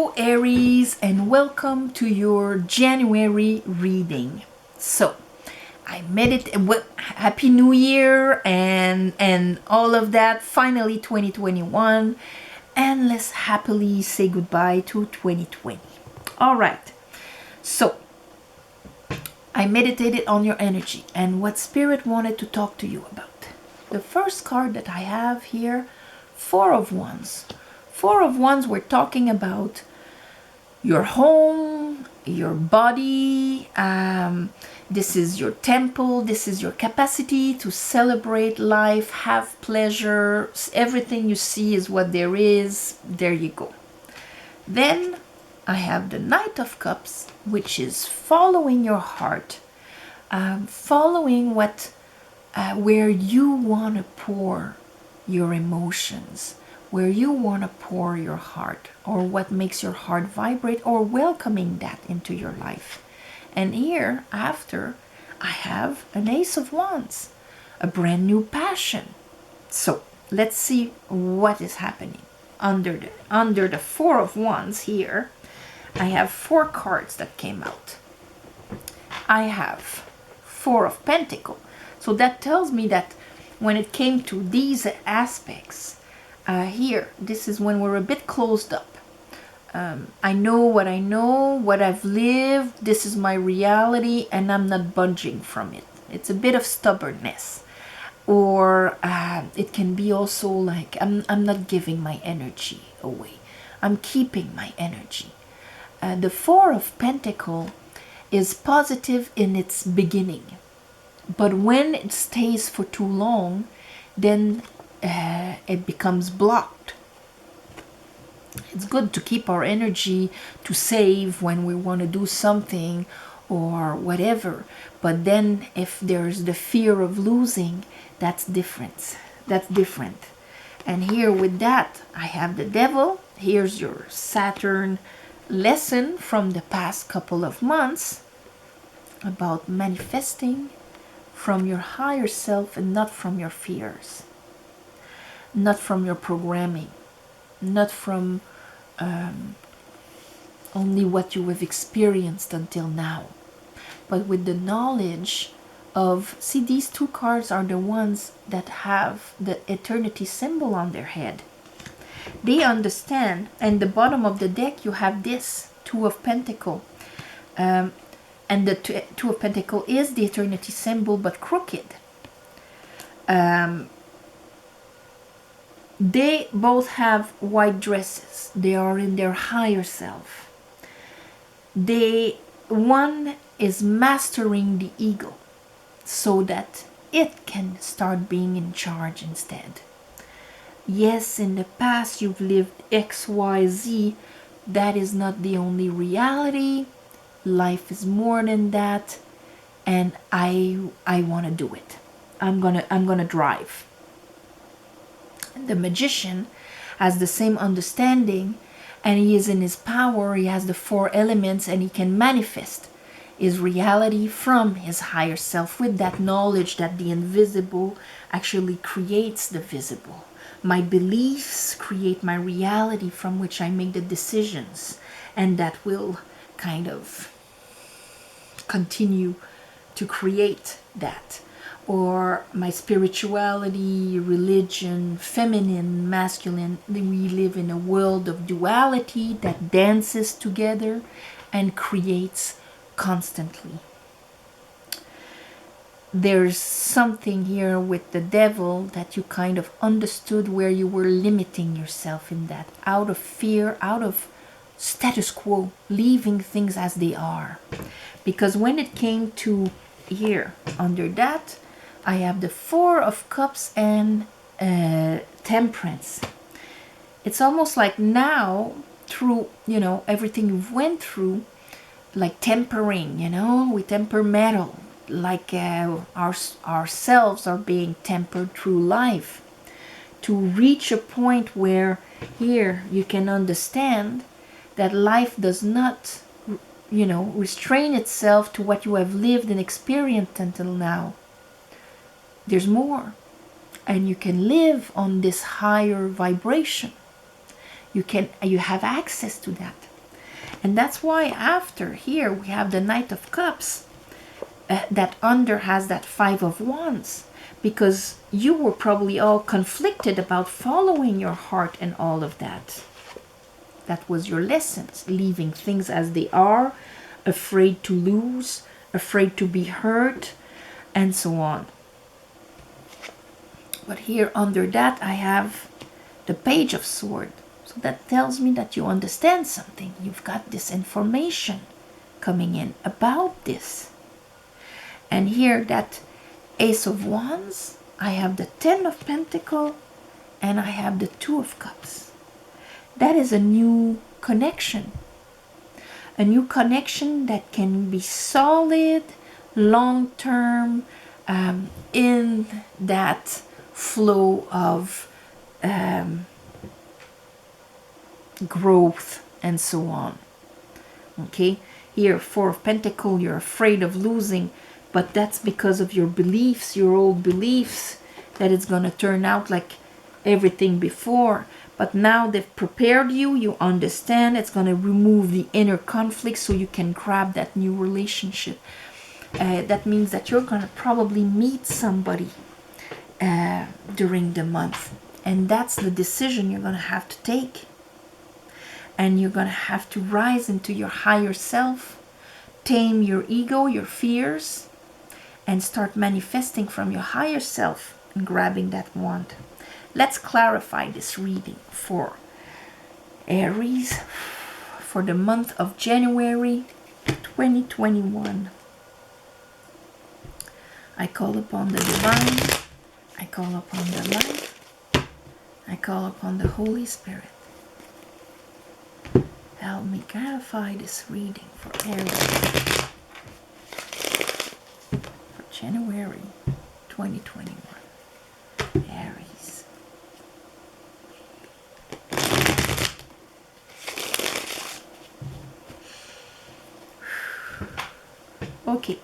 Hello Aries, and welcome to your January reading. So I made it. Happy New Year and all of that. Finally 2021, and let's happily say goodbye to 2020. All right. So I meditated on your energy and what Spirit wanted to talk to you about. The first card that I have here, Four of Wands. Four of Wands, we're talking about your home, your body. This is your temple. This is your capacity to celebrate life, have pleasure. Everything you see is what there is. There you go. Then I have the Knight of Cups, which is following your heart, following where you want to pour your emotions, where you want to pour your heart, or what makes your heart vibrate, or welcoming that into your life. And here, after, I have an Ace of Wands, a brand new passion. So let's see what is happening. Under the Four of Wands here, I have four cards that came out. I have Four of Pentacles. So that tells me that when it came to these aspects, here, this is when we're a bit closed up. I know, what I've lived, this is my reality, and I'm not budging from it. It's a bit of stubbornness. Or it can be also like, I'm not giving my energy away. I'm keeping my energy. The Four of Pentacles is positive in its beginning. But when it stays for too long, then it becomes blocked. It's good to keep our energy to save when we want to do something or whatever. But then if there's the fear of losing, that's different. That's different. And here with that, I have the Devil. Here's your Saturn lesson from the past couple of months about manifesting from your higher self and not from your fears, not from your programming, not from only what you have experienced until now, but with the knowledge of, see, these two cards are the ones that have the eternity symbol on their head. They understand, and the bottom of the deck you have this Two of Pentacles. And the Two of Pentacles is the eternity symbol, but crooked. They both have white dresses. They are in their higher self. One is mastering the ego so that it can start being in charge instead. Yes, in the past you've lived X, Y, Z. That is not the only reality. Life is more than that, and I want to do it. I'm gonna drive. The Magician has the same understanding, and he is in his power. He has the four elements, and he can manifest his reality from his higher self with that knowledge that the invisible actually creates the visible. My beliefs create my reality from which I make the decisions, and that will kind of continue to create that. Or my spirituality, religion, feminine, masculine. We live in a world of duality that dances together and creates constantly. There's something here with the Devil that you kind of understood where you were limiting yourself in that, out of fear, out of status quo, leaving things as they are. Because when it came to here, under that, I have the Four of Cups and Temperance. It's almost like now, through, everything you've went through, like tempering, we temper metal, like ourselves are being tempered through life, to reach a point where here you can understand that life does not restrain itself to what you have lived and experienced until now. There's more, and you can live on this higher vibration. You have access to that. And that's why after here we have the Knight of Cups, that under has that Five of Wands, because you were probably all conflicted about following your heart and all of that. That was your lessons, leaving things as they are, afraid to lose, afraid to be hurt, and so on. But here under that I have the Page of Swords. So that tells me that you understand something. You've got this information coming in about this. And here that Ace of Wands, I have the Ten of Pentacles, and I have the Two of Cups. That is a new connection. A new connection that can be solid, long-term, in that flow of growth and so on. Okay, here Four of Pentacles, you're afraid of losing, but that's because of your beliefs, your old beliefs, that it's going to turn out like everything before. But now they've prepared you, you understand, it's going to remove the inner conflict so you can grab that new relationship. That means that you're going to probably meet somebody during the month. And that's the decision you're going to have to take. And you're going to have to rise into your higher self, tame your ego, your fears, and start manifesting from your higher self and grabbing that wand. Let's clarify this reading for Aries for the month of January 2021. I call upon the divine, I call upon the light, I call upon the Holy Spirit. Help me clarify this reading for Aries for January 2021. Aries. Okay,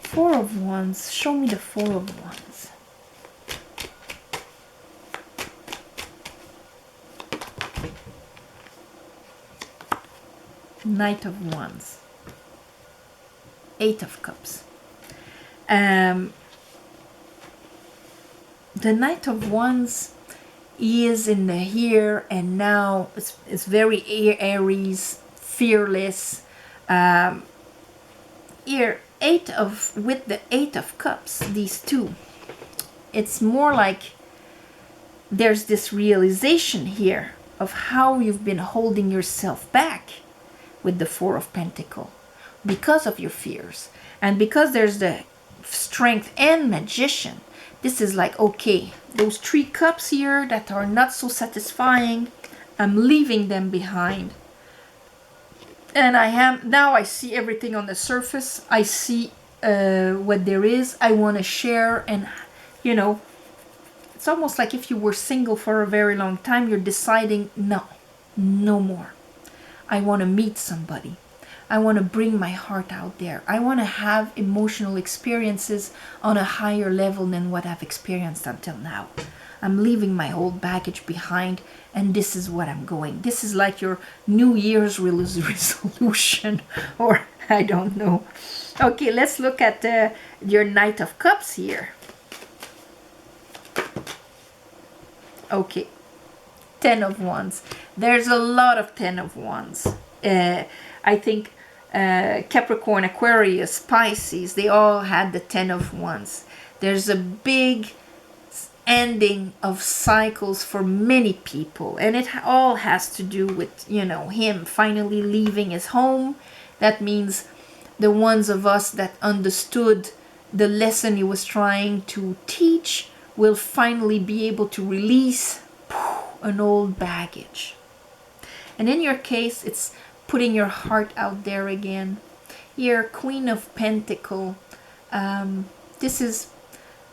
Four of Wands. Show me the Four of Wands. Knight of Wands. Eight of Cups. The Knight of Wands is in the here and now. It's very Aries, fearless. Here, with the Eight of Cups, these two, it's more like there's this realization here of how you've been holding yourself back with the Four of Pentacles because of your fears. And because there's the Strength and Magician, this is like, okay, those three cups here that are not so satisfying, I'm leaving them behind. And I see everything on the surface. I see what there is. I want to share. And, you know, it's almost like if you were single for a very long time, you're deciding, no more. I want to meet somebody. I want to bring my heart out there. I want to have emotional experiences on a higher level than what I've experienced until now. I'm leaving my old baggage behind, and this is what I'm going. This is like your New Year's resolution, or I don't know. Okay, let's look at your Knight of Cups here. Okay, Ten of Wands. There's a lot of Ten of Wands. I think Capricorn, Aquarius, Pisces, they all had the Ten of Wands. There's a big ending of cycles for many people, and it all has to do with, you know, him finally leaving his home. That means the ones of us that understood the lesson he was trying to teach will finally be able to release an old baggage. And in your case, it's putting your heart out there again. Here, Queen of Pentacles. This is,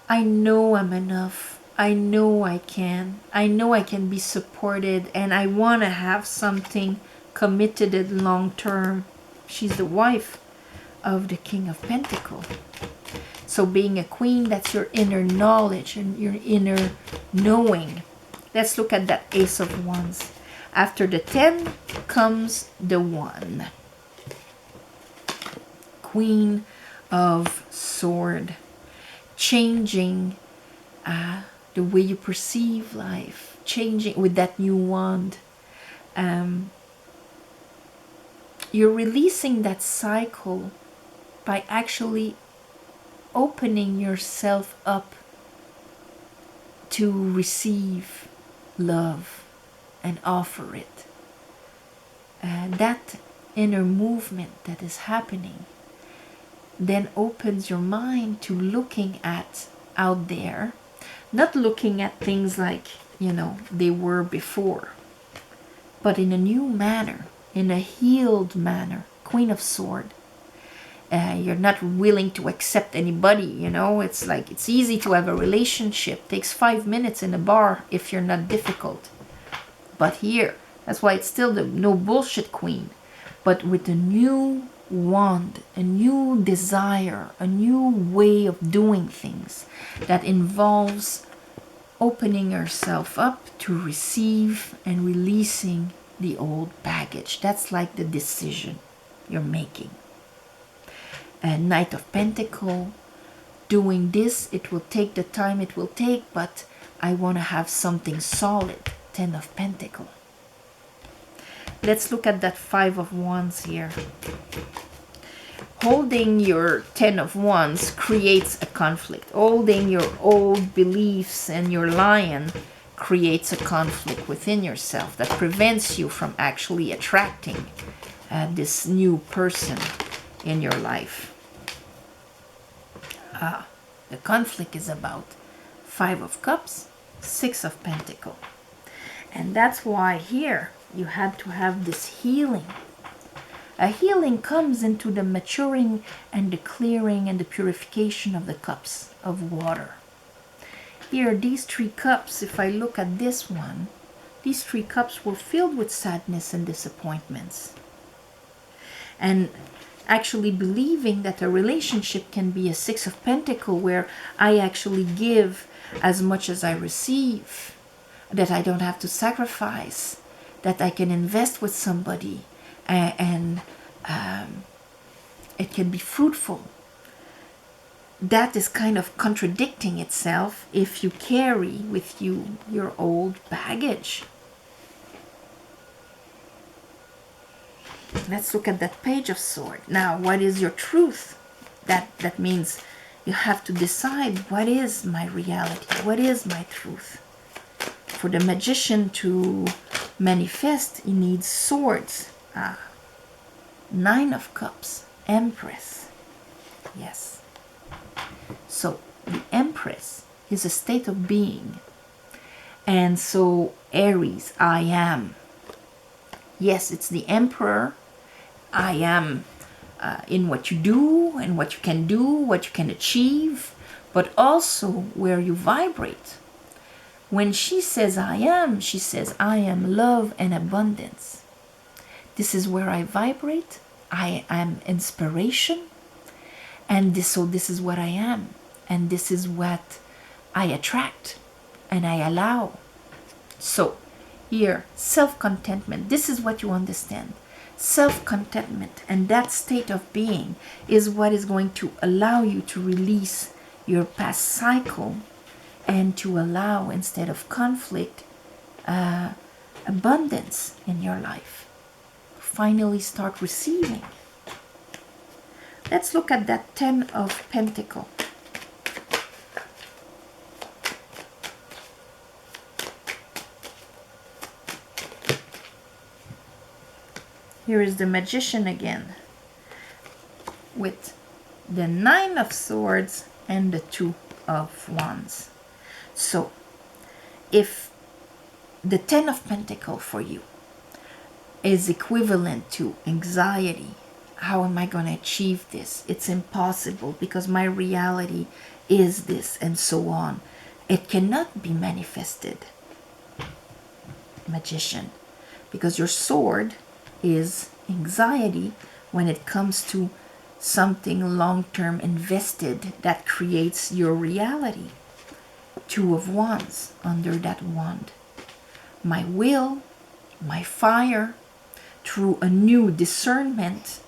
I know I'm enough. I know I can. I know I can be supported, and I want to have something committed and long term. She's the wife of the King of Pentacles. So being a queen, that's your inner knowledge and your inner knowing. Let's look at that Ace of Wands. After the 10 comes the 1. Queen of Sword. Changing the way you perceive life. Changing with that new wand. You're releasing that cycle by actually opening yourself up to receive love and offer it. That inner movement that is happening then opens your mind to looking at out there, not looking at things like, they were before, but in a new manner, in a healed manner. Queen of Sword. You're not willing to accept anybody, it's like it's easy to have a relationship. Takes 5 minutes in a bar if you're not difficult. But here, that's why it's still the no bullshit queen, but with a new wand, a new desire, a new way of doing things that involves opening yourself up to receive and releasing the old baggage. That's like the decision you're making. Knight of Pentacle, doing this, it will take the time it will take, but I want to have something solid. 10 of Pentacle. Let's look at that 5 of Wands here. Holding your 10 of Wands creates a conflict. Holding your old beliefs and your lion creates a conflict within yourself that prevents you from actually attracting this new person in your life. The conflict is about 5 of Cups, 6 of Pentacle. And that's why here you had to have this healing. A healing comes into the maturing and the clearing and the purification of the cups of water. Here, these 3 cups, if I look at this one, these 3 cups were filled with sadness and disappointments. And actually believing that a relationship can be a 6 of Pentacle, where I actually give as much as I receive, that I don't have to sacrifice, that I can invest with somebody, and it can be fruitful. That is kind of contradicting itself if you carry with you your old baggage. Let's look at that Page of Swords. Now, what is your truth? That means you have to decide, what is my reality? What is my truth? For the Magician to manifest, he needs swords. 9 of Cups, Empress. Yes. So, the Empress is a state of being. And so, Aries, I am. Yes, it's the Emperor. I am in what you do and what you can do, what you can achieve, but also where you vibrate. When she says I am, she says I am love and abundance. This is where I vibrate. I am inspiration. And this is what I am. And this is what I attract and I allow. So here, self-contentment. This is what you understand. Self-contentment and that state of being is what is going to allow you to release your past cycle and to allow, instead of conflict, abundance in your life. Finally start receiving. Let's look at that 10 of Pentacle. Here is the Magician again, with the 9 of Swords and the 2 of Wands. So, if the 10 of Pentacle for you is equivalent to anxiety, how am I going to achieve this? It's impossible because my reality is this, and so on. It cannot be manifested, Magician, because your sword is anxiety when it comes to something long-term invested that creates your reality. 2 of Wands under that wand. My will, my fire, through a new discernment,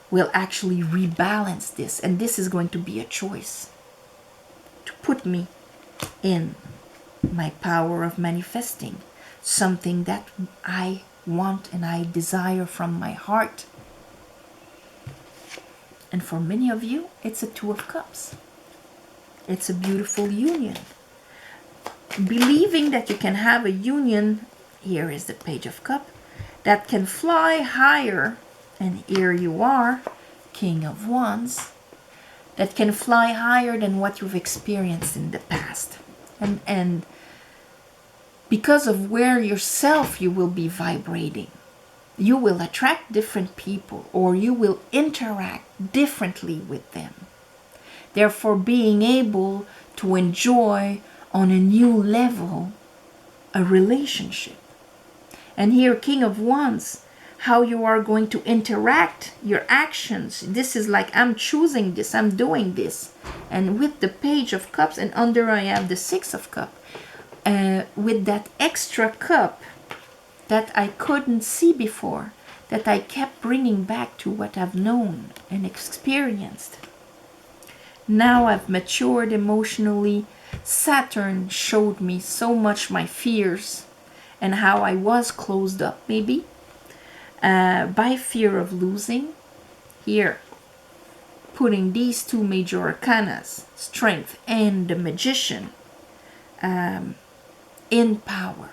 will actually rebalance this. And this is going to be a choice to put me in my power of manifesting something that I want and I desire from my heart. And for many of you, it's a Two of Cups. It's a beautiful union. Believing that you can have a union, here is the Page of Cups, that can fly higher, and here you are, King of Wands, that can fly higher than what you've experienced in the past. And because of where yourself you will be vibrating, you will attract different people, or you will interact differently with them. Therefore, being able to enjoy on a new level a relationship. And here, King of Wands, how you are going to interact, your actions. This is like, I'm choosing this, I'm doing this. And with the Page of Cups, and under I have the Six of Cups, with that extra cup that I couldn't see before, that I kept bringing back to what I've known and experienced. Now I've matured emotionally. Saturn showed me so much my fears and how I was closed up, maybe, by fear of losing. Here, putting these two major arcanas, Strength and the Magician, in power.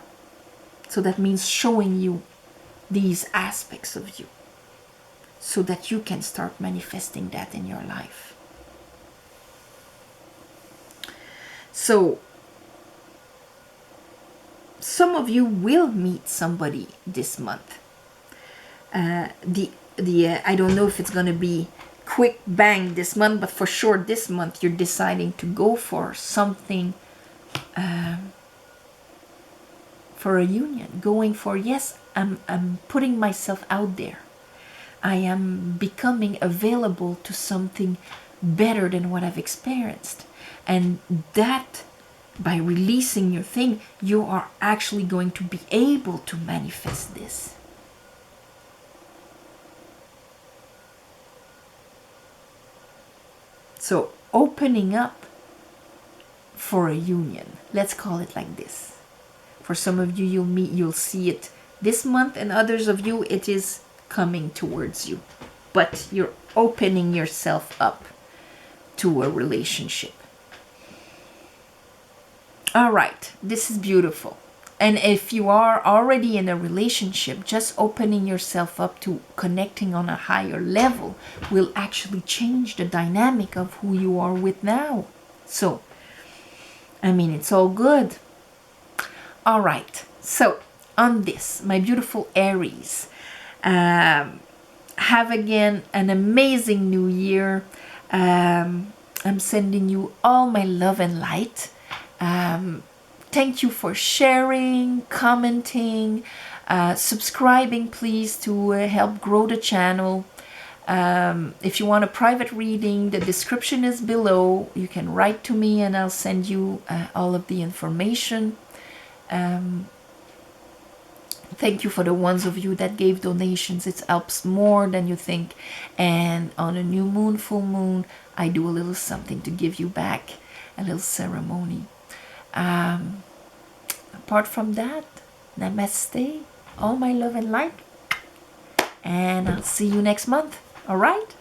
So that means showing you these aspects of you so that you can start manifesting that in your life. So some of you will meet somebody this month. I don't know if it's going to be quick bang this month, but for sure this month you're deciding to go for something, for a union, going for, yes, I'm putting myself out there. I am becoming available to something better than what I've experienced. And that, by releasing your thing, you are actually going to be able to manifest this. So opening up for a union, let's call it like this. For some of you, you'll see it this month, and others of you, it is coming towards you. But you're opening yourself up to a relationship. All right, this is beautiful. And if you are already in a relationship, just opening yourself up to connecting on a higher level will actually change the dynamic of who you are with now. So, I mean, it's all good. All right, so on this, my beautiful Aries, have again an amazing new year. I'm sending you all my love and light. Thank you for sharing, commenting, subscribing, please, to help grow the channel. If you want a private reading, the description is below. You can write to me and I'll send you all of the information. Thank you for the ones of you that gave donations. It helps more than you think. And on a new moon, full moon, I do a little something to give you back, a little ceremony. Apart from that, namaste, all my love and light, and I'll see you next month. All right?